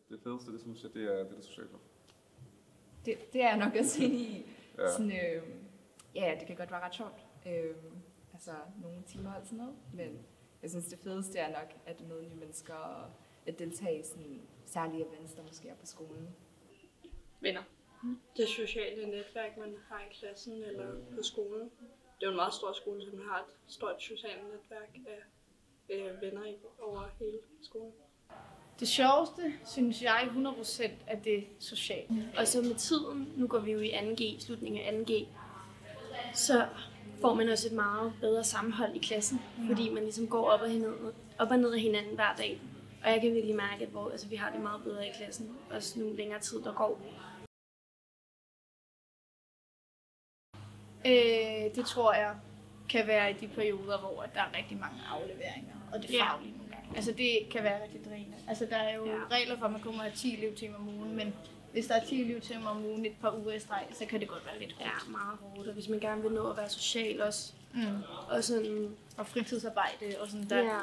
Det fedeste, det synes jeg, det er det sociale. Det er jeg nok også enig i. Ja. Sådan, ja, det kan godt være ret sjovt. Altså nogle timer og sådan noget. Men jeg synes, det fedeste er nok at møde nye mennesker og at deltage i sådan særlige events, der måske er på skolen. Venner. Det sociale netværk, man har i klassen eller på skolen. Det er jo en meget stor skole, så man har et stort socialt netværk af venner over hele skolen. Det sjoveste, synes jeg 100%, at det er socialt. Og så med tiden, nu går vi jo i 2G, slutningen af 2G, så får man også et meget bedre sammenhold i klassen, fordi man ligesom går op og ned af hinanden hver dag. Og jeg kan virkelig mærke, at vi har det meget bedre i klassen, også nu længere tid, der går. Det tror jeg kan være i de perioder, hvor der er rigtig mange afleveringer, og det er faglige nogle gange. Altså det kan være rigtig drænende. Altså der er jo regler for, at man kommer at have 10 elevtimer om ugen, men hvis der er 10 elevtimer om ugen et par uger i streg, så kan det godt være lidt hårdt. Ja, meget hårdt, og hvis man gerne vil nå at være social også. Og sådan og fritidsarbejde og sådan der. Ja.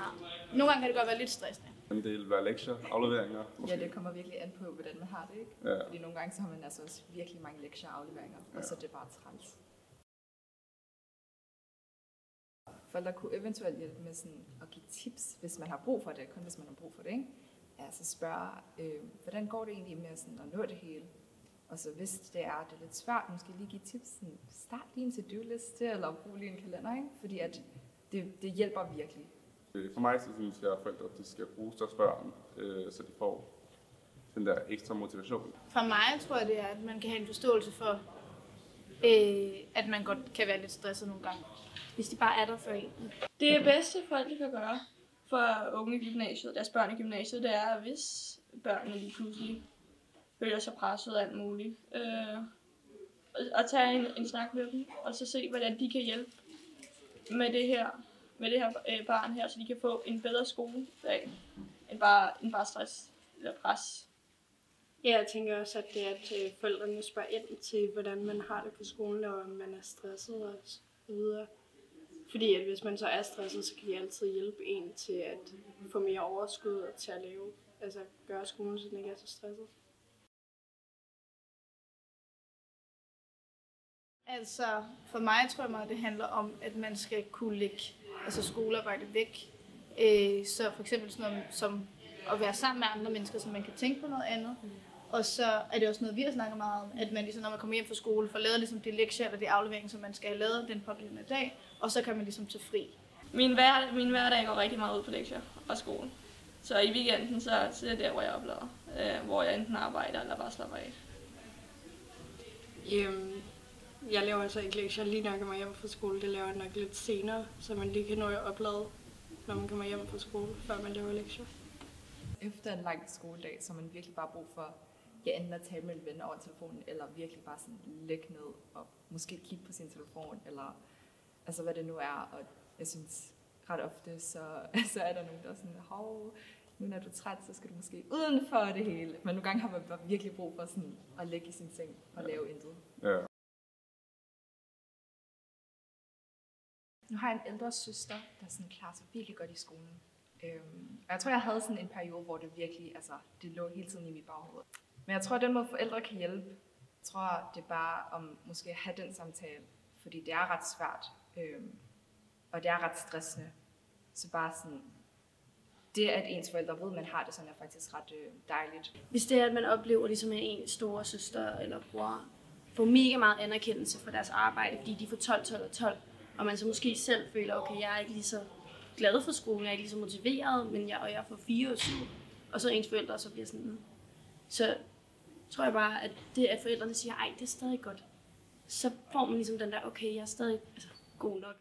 Nogle gange kan det godt være lidt stressende. En del være lektier, afleveringer. Ja, det kommer virkelig an på, hvordan man har det, ikke? Ja. Fordi nogle gange så har man altså også virkelig mange lektier og afleveringer, og så er det bare træls. Forældre kunne eventuelt hjælpe med sådan at give tips, hvis man har brug for det, kun hvis man har brug for det, ikke? Altså spørge, hvordan går det egentlig med sådan at nå det hele? Og så hvis det er lidt svært, måske lige give tips, sådan, start lige en to-do-liste, eller brug lige en kalender, ikke? Fordi at det hjælper virkelig. For mig så synes jeg, at forældre de skal bruge deres børn, så de får den der ekstra motivation. For mig tror jeg, det er, at man kan have en forståelse for, at man godt kan være lidt stresset nogle gange, hvis de bare er der for en. Det bedste forældre kan gøre for unge i gymnasiet, deres børn i gymnasiet, det er, hvis børnene lige pludselig føler sig presset af alt muligt. Og tage en snak med dem, og så se, hvordan de kan hjælpe med det her barn her, så de kan få en bedre skoledag, end bare stress eller pres. Ja, jeg tænker også, at det er, at forældrene spørger ind til, hvordan man har det på skolen, og om man er stresset og så videre. Fordi at hvis man så er stresset, så kan de altid hjælpe en til at få mere overskud og til at gøre skolen, så den ikke er så stresset. Altså, for mig tror jeg meget, det handler om, at man skal kunne lægge skolearbejde væk. Så for eksempel sådan noget som at være sammen med andre mennesker, så man kan tænke på noget andet. Og så er det også noget, vi har snakket meget om, at man ligesom, når man kommer hjem fra skole, får lavet ligesom de lektier eller de afleveringer, som man skal have lavet den pågældende dag, og så kan man ligesom tage fri. Min hverdag går rigtig meget ud på lektier og skole. Så i weekenden, så er det der, hvor jeg oplader, hvor jeg enten arbejder eller bare slapper af. Jeg laver altså ikke lektier lige når jeg kommer hjem fra skole. Det laver jeg nok lidt senere, så man lige kan nå at oplade, når man kommer hjem fra skole, før man laver lektier. Efter en lang skoledag, så har man virkelig bare brug for enten at tale med en ven over telefonen, eller virkelig bare sådan lægge ned og måske kigge på sin telefon, eller altså hvad det nu er. Og jeg synes ret ofte, så er der nogen, der er sådan, nu når du er træt, så skal du måske uden for det hele. Men nogle gange har man bare virkelig brug for sådan at ligge i sin seng og lave intet. Ja. Nu har jeg en ældre søster, der sådan klarer sig virkelig godt i skolen. Og jeg tror, jeg havde sådan en periode, hvor det virkelig, det lå hele tiden i mit baghoved. Men jeg tror, at den måde forældre kan hjælpe, jeg tror, det er bare om måske at have den samtale, fordi det er ret svært, og det er ret stressende. Så bare sådan, det at ens forældre ved, at man har det sådan, er faktisk ret dejligt. Hvis det er, at man oplever ligesom en store søster eller bror får mega meget anerkendelse for deres arbejde, fordi de får 12, 12 og 12, og man så måske selv føler, okay, jeg er ikke lige så glad for skolen, jeg er ikke lige så motiveret, men jeg får 4 og 7, og så ens forældre så bliver sådan, så tror jeg bare, at det, at forældrene siger, ej, det er stadig godt, så får man ligesom den der, okay, jeg er stadig god nok.